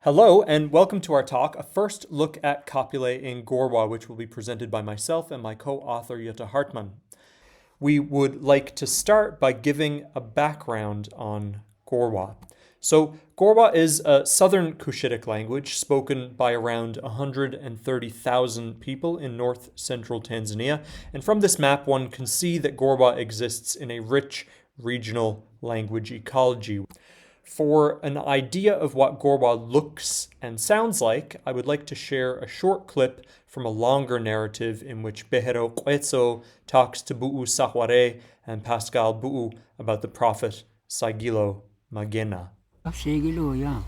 Hello and welcome to our talk, a first look at Copulae in Gorwaa, which will be presented by myself and my co-author Jutta Hartmann. We would like to start by giving a background on Gorwaa. So Gorwaa is a southern Cushitic language spoken by around 130,000 people in north-central Tanzania, and from this map one can see that Gorwaa exists in a rich regional language ecology. For an idea of what Gorwaa looks and sounds like, I would like to share a short clip from a longer narrative in which Behero Kwetso talks to Bu'u Sahware and Pascal Bu'u about the prophet Saigilo Magena. Saigilo ya,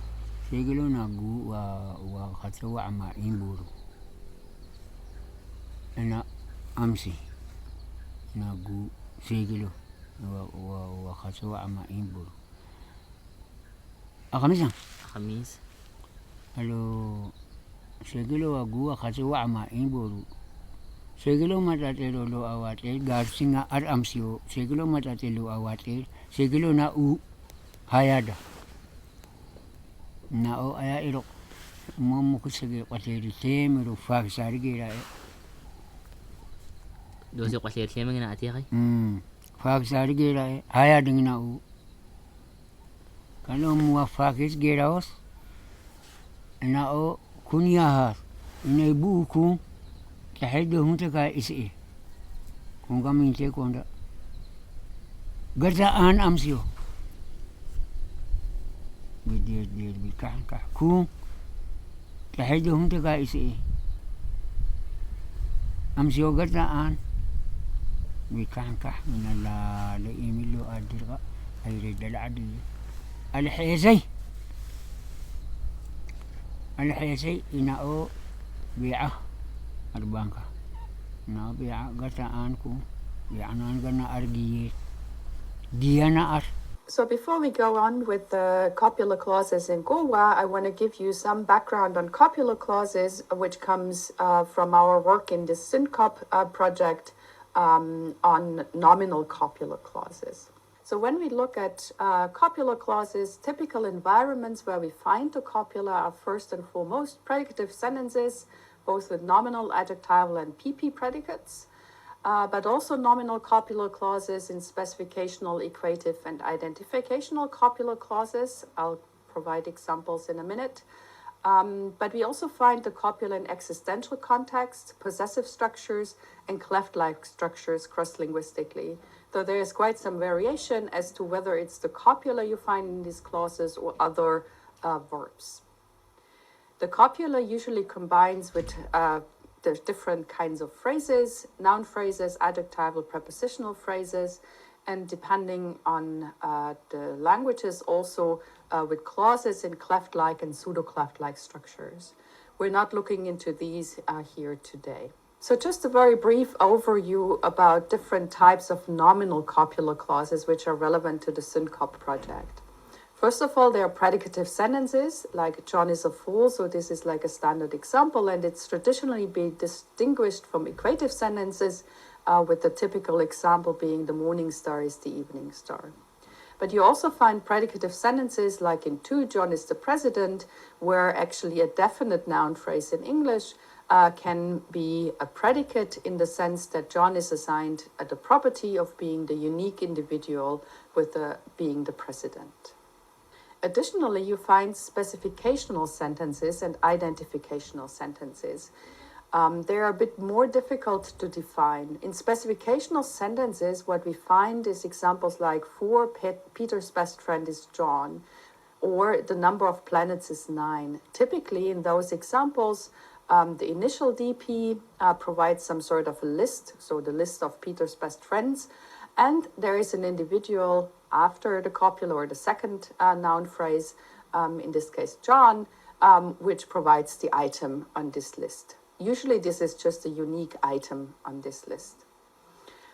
Saigilo nagu wa khatwa ama imburu. Ana amsi nagu Saigilo wa khatwa ama imburu. Akamisan? Kamis. Halo, Saigilo wa gu wa khatwa ama imburu. Saigilo matatelo lo awate garsinga ar amsio. Saigilo matatelo awate. Saigilo na u hayada. Nao aya iro momo kusage kwateri temero faksari gira Dosi kwateri temeng na ati kay. Faksari gira aya dingna u kalau mua fakis gira os nao kunyahar ina buku tahido mutaka isi kunga minte konda garza an amsio dir bikah ku tahido mutaka isi amsio garza an bikah minalla la emilo adirga ayre daladi الحيزي إنه بيعه أربانكا إنه بيعه قطع آنكو بيعنان قلنا أرقية ديانا أر. So before we go on with the copula clauses in Gorwaa, I want to give you some background on copula clauses, which comes from our work in the SnNCop project on nominal copula clauses. So when we look at copula clauses, typical environments where we find the copula are first and foremost predicative sentences, both with nominal, adjectival, and PP predicates, but also nominal copula clauses in specificational, equative, and identificational copula clauses. I'll provide examples in a minute. But we also find the copula in existential context, possessive structures, and cleft-like structures cross-linguistically. Though there is quite some variation as to whether it's the copula you find in these clauses or other verbs. The copula usually combines with the different kinds of phrases, noun phrases, adjectival, prepositional phrases, and depending on the languages also with clauses in cleft-like and pseudo-cleft-like structures. We're not looking into these here today. So just a very brief overview about different types of nominal copula clauses which are relevant to the SnNCop project. First of all, there are predicative sentences, like John is a fool, so this is like a standard example, and it's traditionally been distinguished from equative sentences, with the typical example being the morning star is the evening star. But you also find predicative sentences like in 2, John is the president, where actually a definite noun phrase in English can be a predicate in the sense that John is assigned the property of being the unique individual with being the president. Additionally, you find specificational sentences and identificational sentences. They're a bit more difficult to define. In specificational sentences, what we find is examples like Peter's best friend is John, or the number of planets is 9. Typically, in those examples, the initial DP provides some sort of a list, so the list of Peter's best friends, and there is an individual after the copula or the second noun phrase, in this case John, which provides the item on this list. Usually this is just a unique item on this list.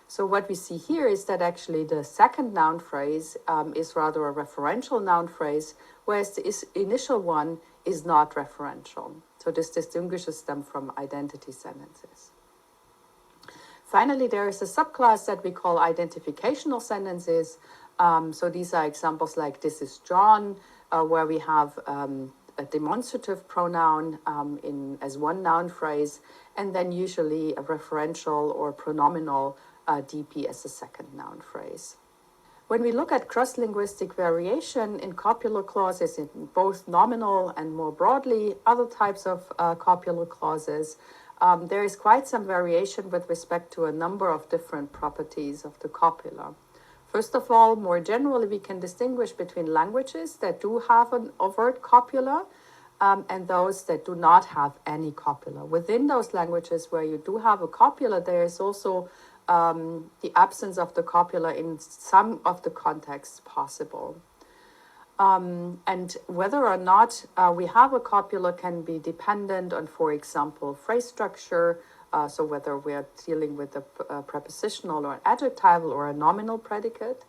So what we see here is that actually the second noun phrase is rather a referential noun phrase, whereas the initial one is not referential. So this distinguishes them from identity sentences. Finally, there is a subclass that we call identificational sentences. So these are examples like this is John, where we have a demonstrative pronoun as one noun phrase, and then usually a referential or pronominal DP as a second noun phrase. When we look at cross-linguistic variation in copular clauses, in both nominal and more broadly other types of copular clauses, there is quite some variation with respect to a number of different properties of the copula. First of all, more generally, we can distinguish between languages that do have an overt copula and those that do not have any copula. Within those languages where you do have a copula, there is also the absence of the copula in some of the contexts possible. And whether or not we have a copula can be dependent on, for example, phrase structure, so whether we are dealing with a prepositional or an adjectival or a nominal predicate,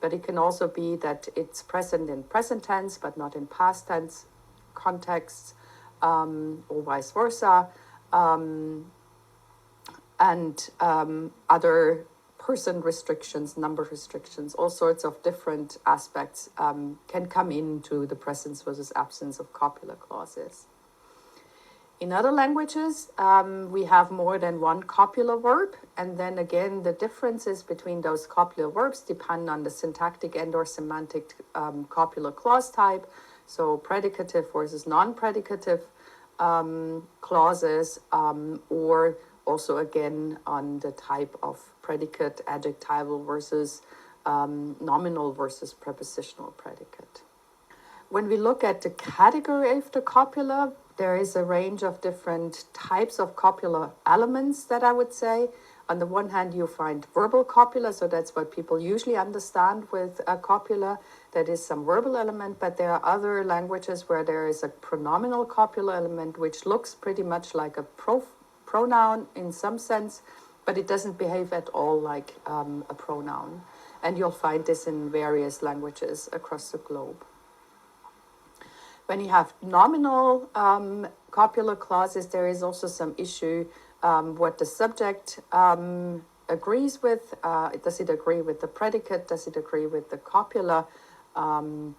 but it can also be that it's present in present tense but not in past tense contexts, or vice versa, and other person restrictions, number restrictions, all sorts of different aspects can come into the presence versus absence of copular clauses. In other languages, we have more than one copular verb, and then again, the differences between those copular verbs depend on the syntactic and or semantic copular clause type, so predicative versus non-predicative clauses, or also again on the type of predicate, adjectival versus nominal versus prepositional predicate. When we look at the category of the copula, there is a range of different types of copular elements that I would say. On the one hand, you find verbal copula, so that's what people usually understand with a copula. That is some verbal element, but there are other languages where there is a pronominal copula element, which looks pretty much like a pronoun in some sense, but it doesn't behave at all like a pronoun. And you'll find this in various languages across the globe. When you have nominal copular clauses, there is also some issue what the subject agrees with. Does it agree with the predicate? Does it agree with the copula? And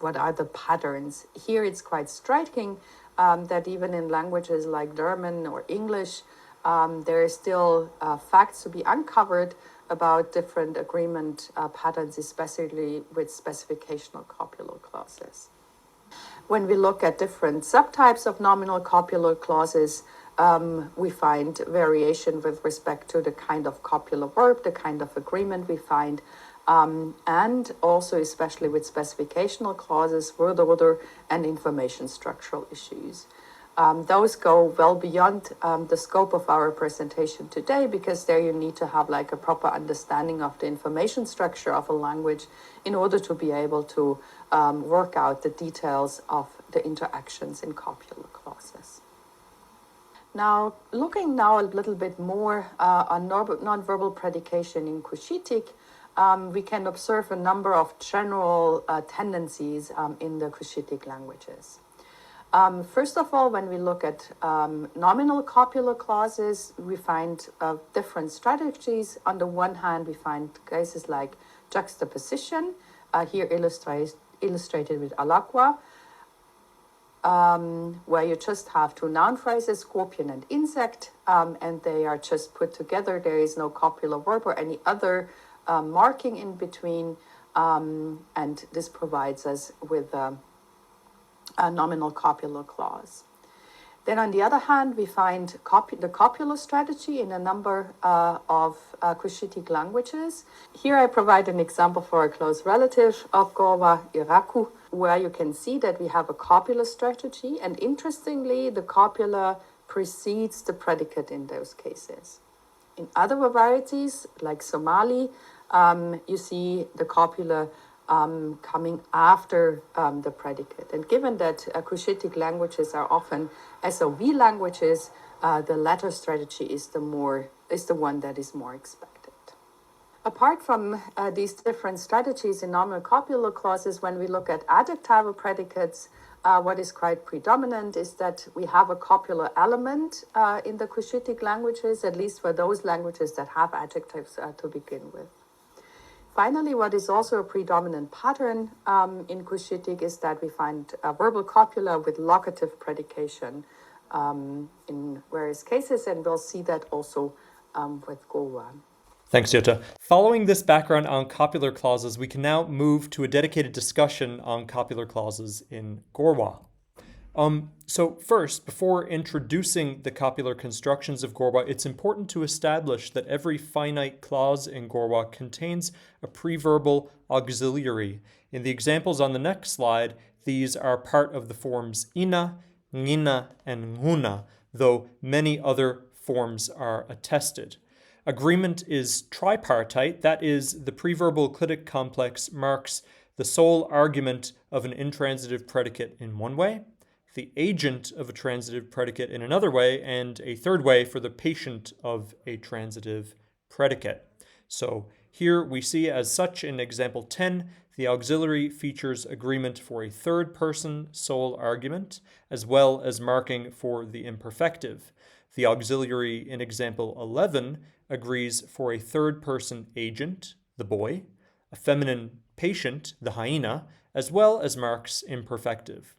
what are the patterns? Here it's quite striking that even in languages like German or English, there is still facts to be uncovered about different agreement patterns, especially with specificational copular clauses. When we look at different subtypes of nominal copular clauses, we find variation with respect to the kind of copular verb, the kind of agreement we find, and also especially with specificational clauses, word order, and information structural issues. Those go well beyond the scope of our presentation today, because there you need to have like a proper understanding of the information structure of a language in order to be able to work out the details of the interactions in copular clauses. Now, looking now a little bit more on nonverbal predication in Cushitic, we can observe a number of general tendencies in the Cushitic languages. First of all, when we look at nominal copular clauses, we find different strategies. On the one hand, we find cases like juxtaposition, here illustrated with alaqua, where you just have two noun phrases, scorpion and insect, and they are just put together. There is no copular verb or any other marking in between, and this provides us with a nominal copular clause. Then on the other hand, we find the copular strategy in a number of Cushitic languages. Here I provide an example for a close relative of Gorwaa, Iraku, where you can see that we have a copular strategy, and interestingly, the copula precedes the predicate in those cases. In other varieties, like Somali, you see the copula coming after the predicate. And given that Cushitic languages are often SOV languages, the latter strategy is the one that is more expected. Apart from these different strategies in nominal copular clauses, when we look at adjectival predicates, what is quite predominant is that we have a copular element in the Cushitic languages, at least for those languages that have adjectives to begin with. Finally, what is also a predominant pattern in Cushitic is that we find a verbal copula with locative predication in various cases, and we'll see that also with Gorwaa. Thanks, Jutta. Following this background on copular clauses, we can now move to a dedicated discussion on copular clauses in Gorwaa. So first, before introducing the copular constructions of Gorwaa, it's important to establish that every finite clause in Gorwaa contains a preverbal auxiliary. In the examples on the next slide, these are part of the forms ina, ngina, and nguna, though many other forms are attested. Agreement is tripartite, that is, the preverbal clitic complex marks the sole argument of an intransitive predicate in one way, the agent of a transitive predicate in another way, and a third way for the patient of a transitive predicate. So here we see as such in example 10, the auxiliary features agreement for a third person sole argument, as well as marking for the imperfective. The auxiliary in example 11 agrees for a third person agent, the boy, a feminine patient, the hyena, as well as marks imperfective.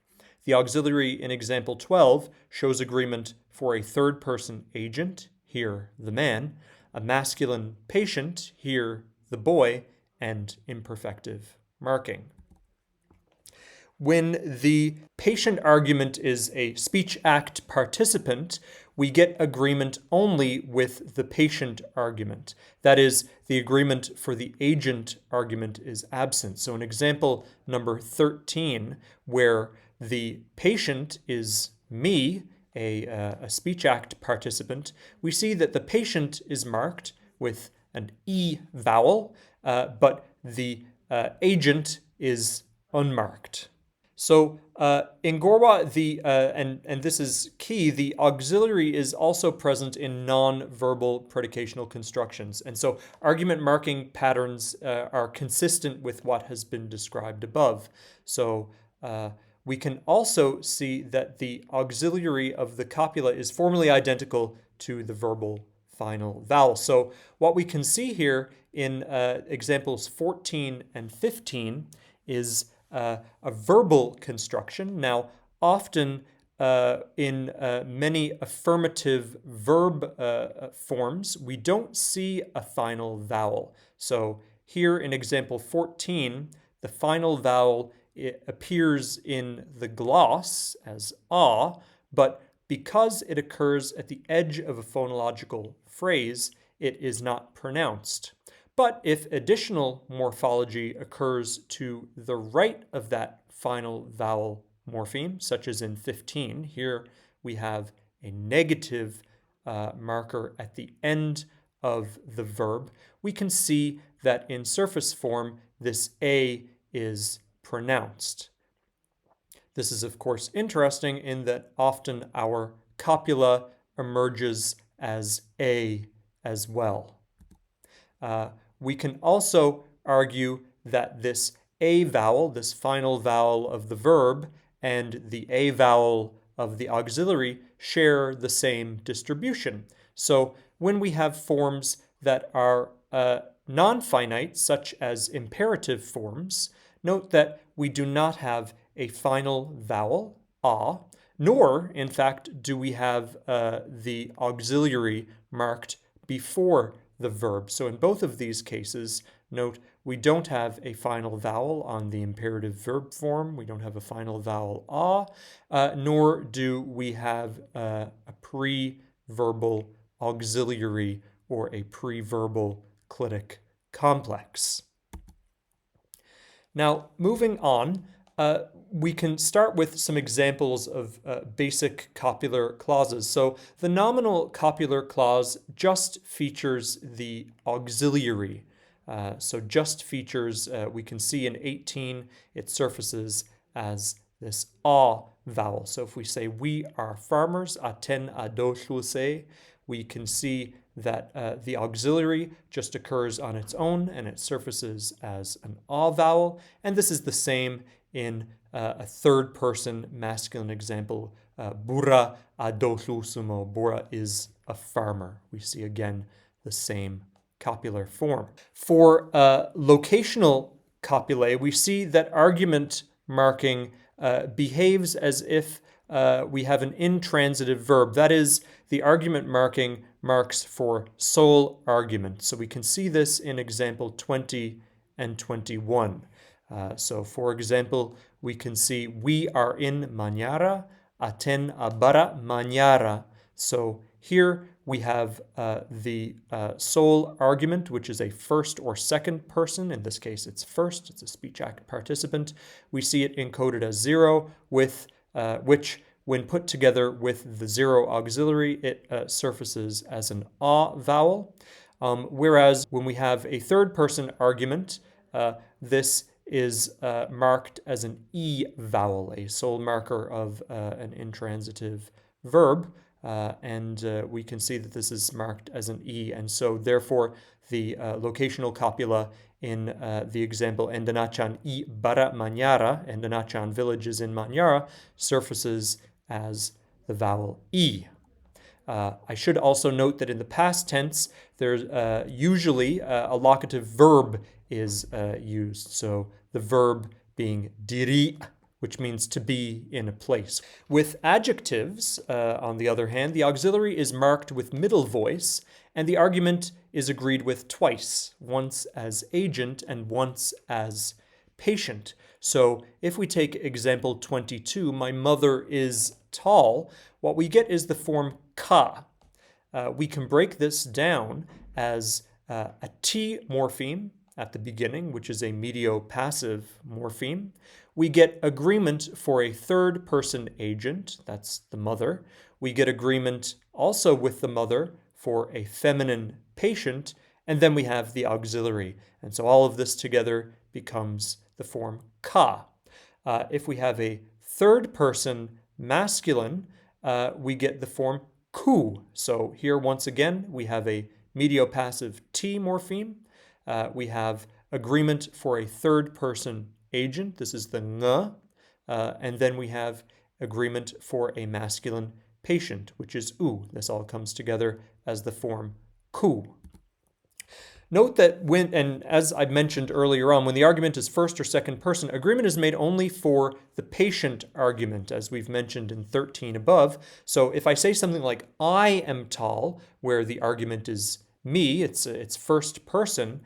The auxiliary in example 12 shows agreement for a third person agent, here the man, a masculine patient, here the boy, and imperfective marking. When the patient argument is a speech act participant, we get agreement only with the patient argument. That is, the agreement for the agent argument is absent. So in example number 13, where the patient is me, a speech act participant, we see that the patient is marked with an E vowel, but the agent is unmarked. So in Gorwaa, and this is key, the auxiliary is also present in non-verbal predicational constructions. And so argument marking patterns are consistent with what has been described above. So we can also see that the auxiliary of the copula is formally identical to the verbal final vowel. So what we can see here in examples 14 and 15 is a verbal construction. Now, often in many affirmative verb forms, we don't see a final vowel. So here in example 14, the final vowel appears in the gloss as ah, but because it occurs at the edge of a phonological phrase, it is not pronounced. But if additional morphology occurs to the right of that final vowel morpheme, such as in 15, here we have a negative marker at the end of the verb, we can see that in surface form, this A is pronounced. This is, of course, interesting in that often our copula emerges as A as well. We can also argue that this A vowel, this final vowel of the verb, and the A vowel of the auxiliary share the same distribution. So when we have forms that are non-finite, such as imperative forms, note that we do not have a final vowel, ah, nor, in fact, do we have the auxiliary marked before the verb. So in both of these cases, note we don't have a final vowel on the imperative verb form. We don't have a final vowel ah, nor do we have a preverbal auxiliary or a preverbal clitic complex. Now, moving on, we can start with some examples of basic copular clauses. So the nominal copular clause just features the auxiliary. So just features, we can see in 18, it surfaces as this a vowel. So if we say we are farmers, aten adoshuse, we can see that the auxiliary just occurs on its own and it surfaces as an a vowel. And this is the same in a third person masculine example, bura adoshusumo. Bura is a farmer. We see again the same copular form. For locational copulae, we see that argument marking behaves as if we have an intransitive verb. That is, the argument marking marks for sole argument. So we can see this in example 20 and 21. So for example, we can see we are in mañana, aten abara mañana. So here we have the sole argument, which is a first or second person. In this case, it's first. It's a speech act participant. We see it encoded as 0, with which, when put together with the 0 auxiliary, it surfaces as an a vowel. Whereas when we have a third person argument, this is marked as an e vowel, a sole marker of an intransitive verb. And we can see that this is marked as an E. And so therefore the locational copula in the example Endanachan y bara mañara, Endanachan village is in Mañara, surfaces as the vowel E. I should also note that in the past tense, there's usually a locative verb is used. So the verb being diri, which means to be in a place. With adjectives, on the other hand, the auxiliary is marked with middle voice, and the argument is agreed with twice, once as agent and once as patient. So if we take example 22, my mother is tall, what we get is the form ka. We can break this down as a T morpheme at the beginning, which is a mediopassive morpheme. We get agreement for a third person agent, that's the mother. We get agreement also with the mother for a feminine patient, and then we have the auxiliary. And so all of this together becomes the form ka. If we have a third person masculine, we get the form ku. So here once again, we have a mediopassive T morpheme. We have agreement for a third person agent. This is the ng. And then we have agreement for a masculine patient, which is u. This all comes together as the form ku. Note that when, and as I mentioned earlier on, when the argument is first or second person, agreement is made only for the patient argument, as we've mentioned in 13 above. So if I say something like, I am tall, where the argument is me, it's first person,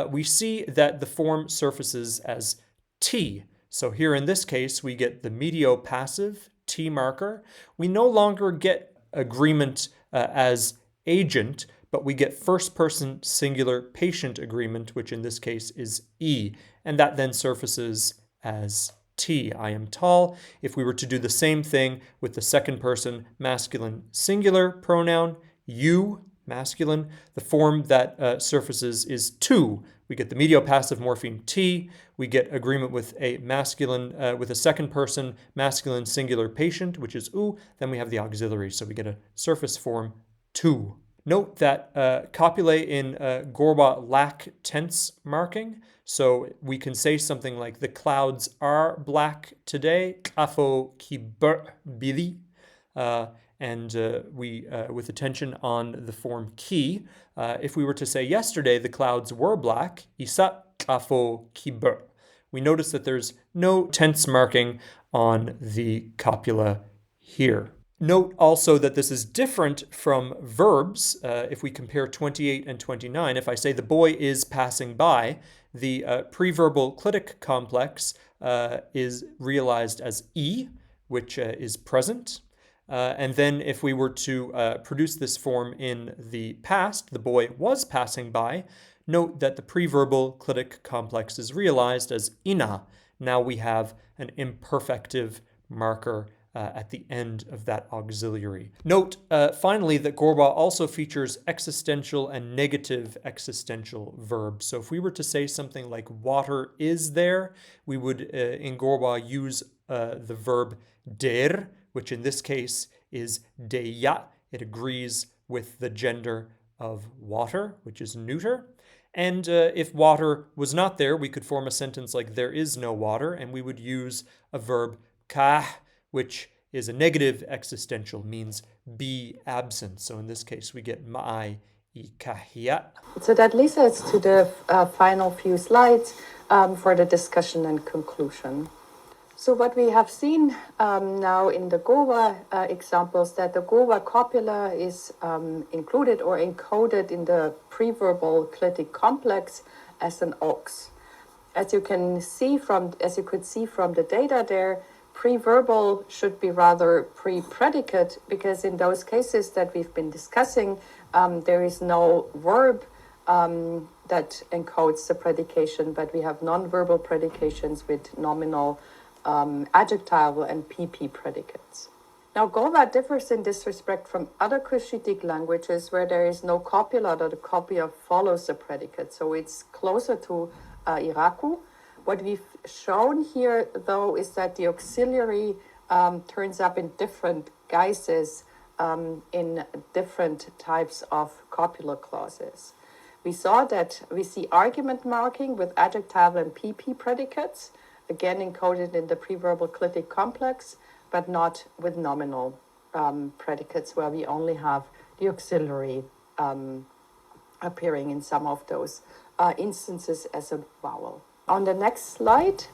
we see that the form surfaces as T. So here in this case, we get the mediopassive T marker. We no longer get agreement as agent, but we get first person singular patient agreement, which in this case is E. And that then surfaces as T. I am tall. If we were to do the same thing with the second person masculine singular pronoun, you, masculine, the form that surfaces is tu. We get the mediopassive morpheme T. We get agreement with a masculine, with a second person masculine singular patient, which is u. Then we have the auxiliary, so we get a surface form tu. Note that copulae in Gorwaa lack tense marking, so we can say something like the clouds are black today, kafo ki bili, and we with attention on the form ki. If we were to say yesterday the clouds were black, isa kafo ki ber. We notice that there's no tense marking on the copula here. Note also that this is different from verbs. If we compare 28 and 29, if I say the boy is passing by, the preverbal clitic complex is realized as E, which is present. And then if we were to produce this form in the past, the boy was passing by, note that the preverbal clitic complex is realized as ina. Now we have an imperfective marker at the end of that auxiliary. Note, finally, that Gorwaa also features existential and negative existential verbs. So if we were to say something like water is there, we would, in Gorwaa, use the verb der, which in this case is deya. It agrees with the gender of water, which is neuter. And if water was not there, we could form a sentence like there is no water, and we would use a verb kah, which is a negative existential, means be absent. So in this case, we get ma'ai I kahia. So that leads us to the final few slides for the discussion and conclusion. So what we have seen now in the Gorwaa examples, that the Gorwaa copula is included or encoded in the preverbal clitic complex as an ox. As you could see from the data there, preverbal should be rather pre-predicate, because in those cases that we've been discussing, there is no verb that encodes the predication, but we have non-verbal predications with nominal, adjectival, and PP predicates. Now, Gorwaa differs in this respect from other Cushitic languages where there is no copula, or the copula follows the predicate. So it's closer to Iraku. What we've shown here, though, is that the auxiliary turns up in different guises in different types of copular clauses. We see argument marking with adjectival and PP predicates, again encoded in the preverbal clitic complex, but not with nominal predicates, where we only have the auxiliary appearing in some of those instances as a vowel. On the next slide,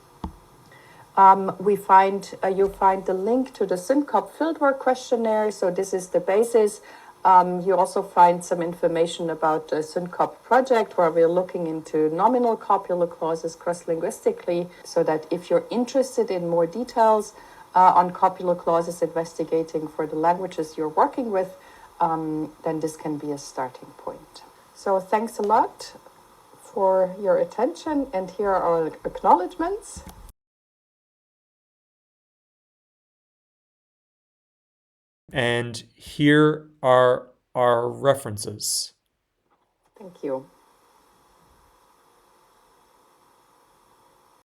you'll find the link to the SnNCop Fieldwork Questionnaire. So this is the basis. You also find some information about the SnNCop project, where we're looking into nominal copular clauses cross-linguistically, so that if you're interested in more details on copular clauses, investigating for the languages you're working with, then this can be a starting point. So thanks a lot for your attention, and here are our acknowledgements. And here are our references. Thank you.